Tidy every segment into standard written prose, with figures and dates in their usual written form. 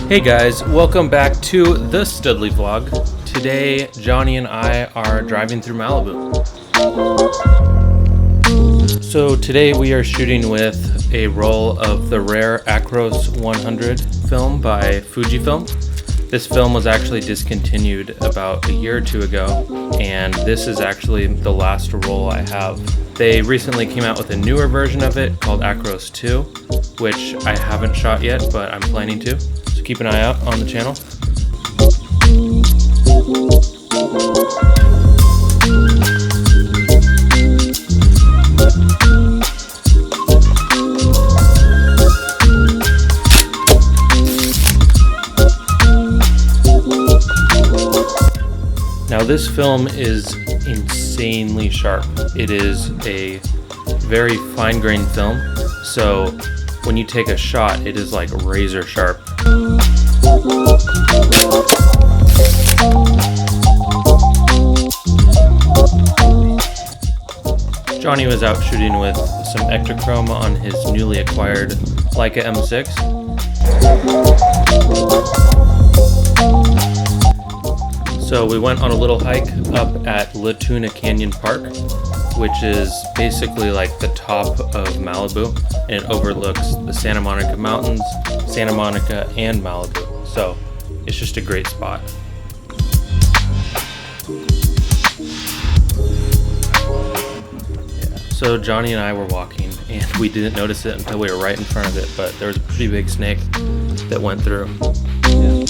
Hey guys, welcome back to the Studley vlog. Today, Johnny and I are driving through Malibu. So today we are shooting with a roll of the rare Acros 100 film by Fujifilm. This film was actually discontinued about a year or two ago, and this is actually the last roll I have. They recently came out with a newer version of it called Acros 2, which I haven't shot yet, but I'm planning to. So keep an eye out on the channel. Now this film is insanely sharp. It is a very fine-grained film, so when you take a shot, it is like razor sharp. Johnny was out shooting with some Ektachrome on his newly acquired Leica M6. So we went on a little hike up at La Tuna Canyon Park, which is basically like the top of Malibu, and it overlooks the Santa Monica Mountains, Santa Monica, and Malibu. So it's just a great spot. Yeah. So Johnny and I were walking, and we didn't notice it until we were right in front of it, but there was a pretty big snake that went through. Yeah.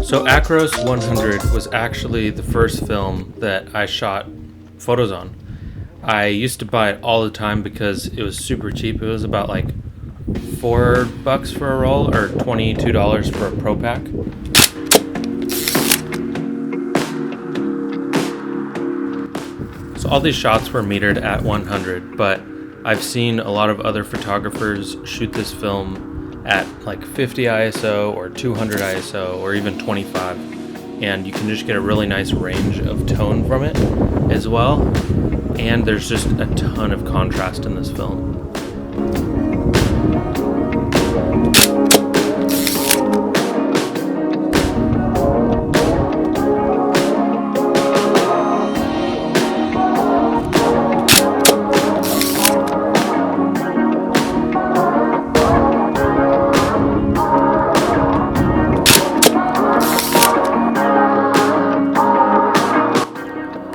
So Acros 100 was actually the first film that I shot photos on. I used to buy it all the time because it was super cheap. It was about like $4 for a roll or $22 for a pro pack. So all these shots were metered at 100, but I've seen a lot of other photographers shoot this film at like 50 ISO or 200 ISO or even 25, and you can just get a really nice range of tone from it as well, and there's just a ton of contrast in this film.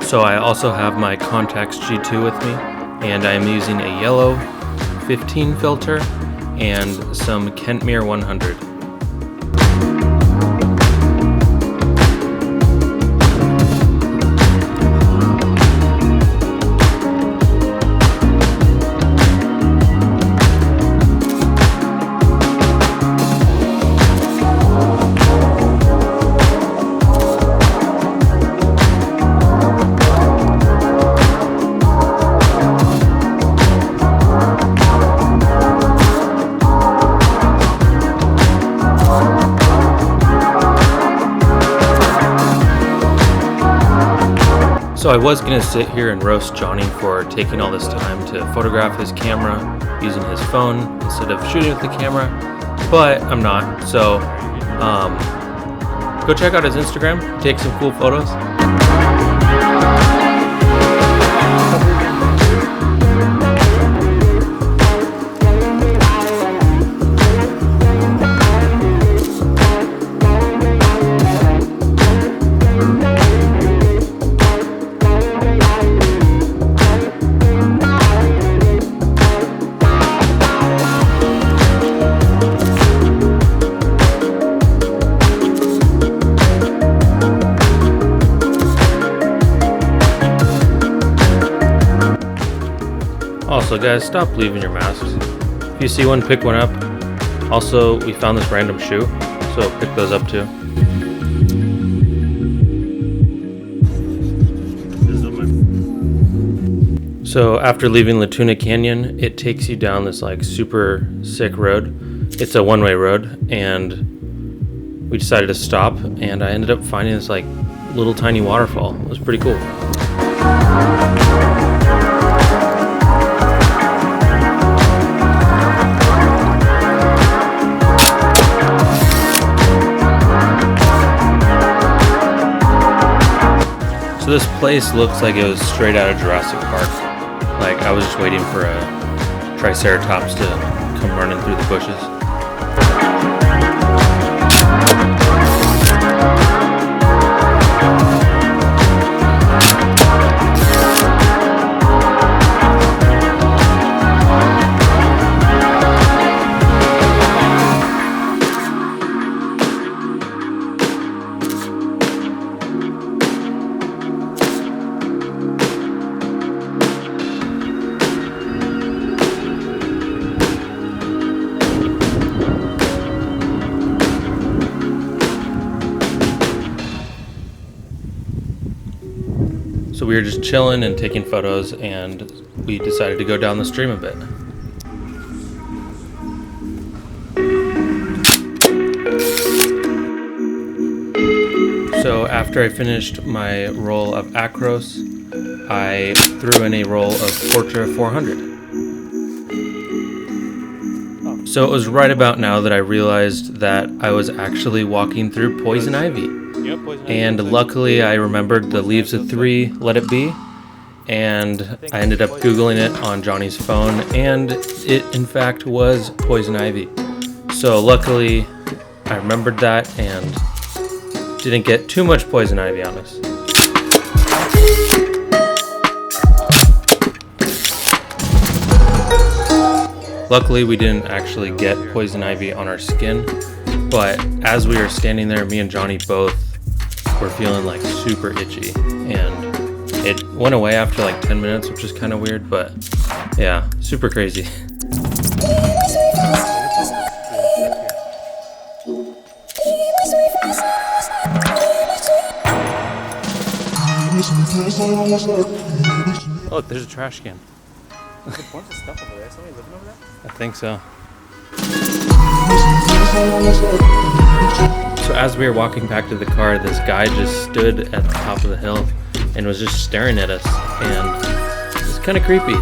So I also have my Contax G2 with me, and I am using a yellow 15 filter and some Kentmere 100. So I was going to sit here and roast Johnny for taking all this time to photograph his camera using his phone instead of shooting with the camera, but I'm not. So go check out his Instagram, take some cool photos. Also, guys, stop leaving your masks. If you see one, pick one up. Also, we found this random shoe, so pick those up too. So after leaving La Tuna Canyon, it takes you down this like super sick road. It's a one-way road, and we decided to stop, and I ended up finding this like little tiny waterfall. It was pretty cool. So this place looks like it was straight out of Jurassic Park. Like I was just waiting for a triceratops to come running through the bushes. So we were just chilling and taking photos, and we decided to go down the stream a bit. So after I finished my roll of Acros, I threw in a roll of Portra 400. So it was right about now that I realized that I was actually walking through poison ivy. And luckily I remembered the leaves of 3, let it be, and I ended up Googling it on Johnny's phone, and it in fact was poison ivy. So luckily I remembered that and didn't get too much poison ivy on us. Luckily we didn't actually get poison ivy on our skin, but as we were standing there, me and Johnny both were feeling like super itchy, and it went away after like 10 minutes, which is kind of weird, but yeah, super crazy. Oh, there's a trash can. There's a bunch of stuff over there. Somebody living over there? I think so. So as we were walking back to the car, this guy just stood at the top of the hill and was just staring at us, and it was kind of creepy.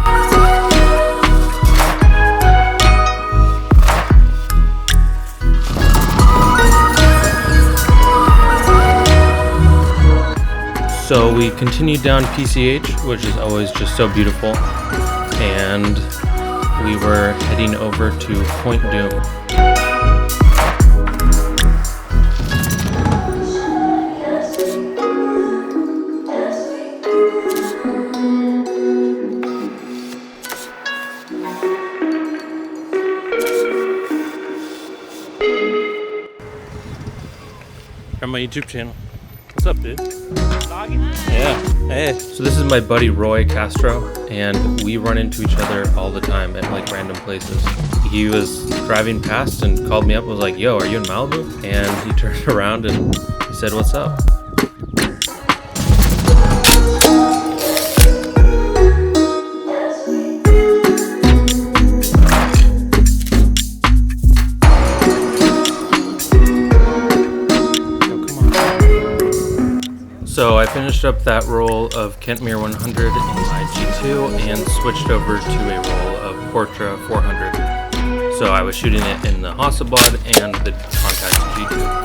So we continued down PCH, which is always just so beautiful, and we were heading over to Point Doom. On my YouTube channel. What's up, dude? Yeah. Hey. So this is my buddy Roy Castro, and we run into each other all the time at like random places. He was driving past and called me up and was like, "Yo, are you in Malibu?" And he turned around and he said, "What's up?" So I finished up that roll of Kentmere 100 in my G2 and switched over to a roll of Portra 400. So I was shooting it in the Hasselblad and the Contax G2.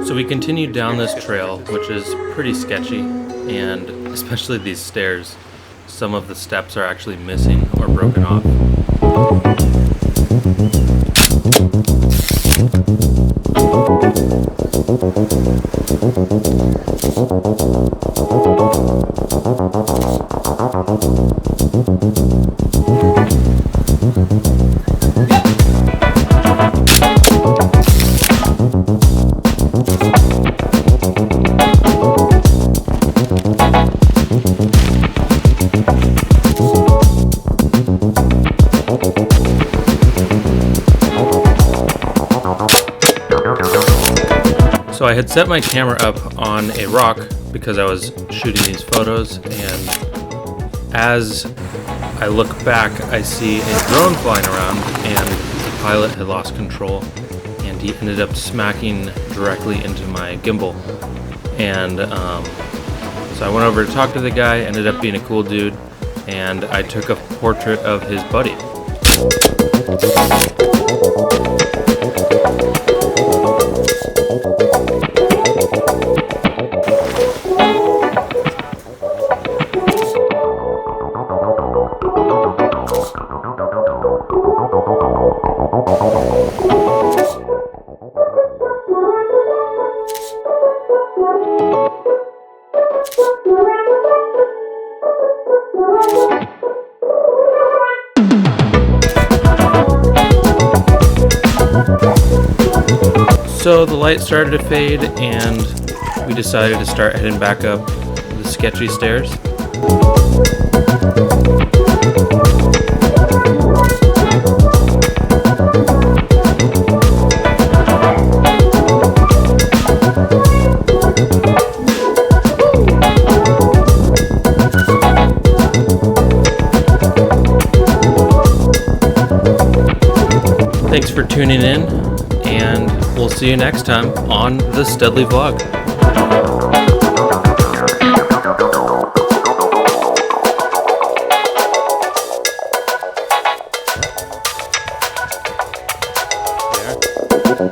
So we continued down this trail, which is pretty sketchy, and especially these stairs. Some of the steps are actually missing or broken off. So I had set my camera up on a rock because I was shooting these photos, and as I look back, I see a drone flying around, and the pilot had lost control, and he ended up smacking directly into my gimbal. And so I went over to talk to the guy, ended up being a cool dude, and I took a portrait of his buddy. So the light started to fade, and we decided to start heading back up the sketchy stairs. Thanks for tuning in, and we'll see you next time on the Studley Vlog.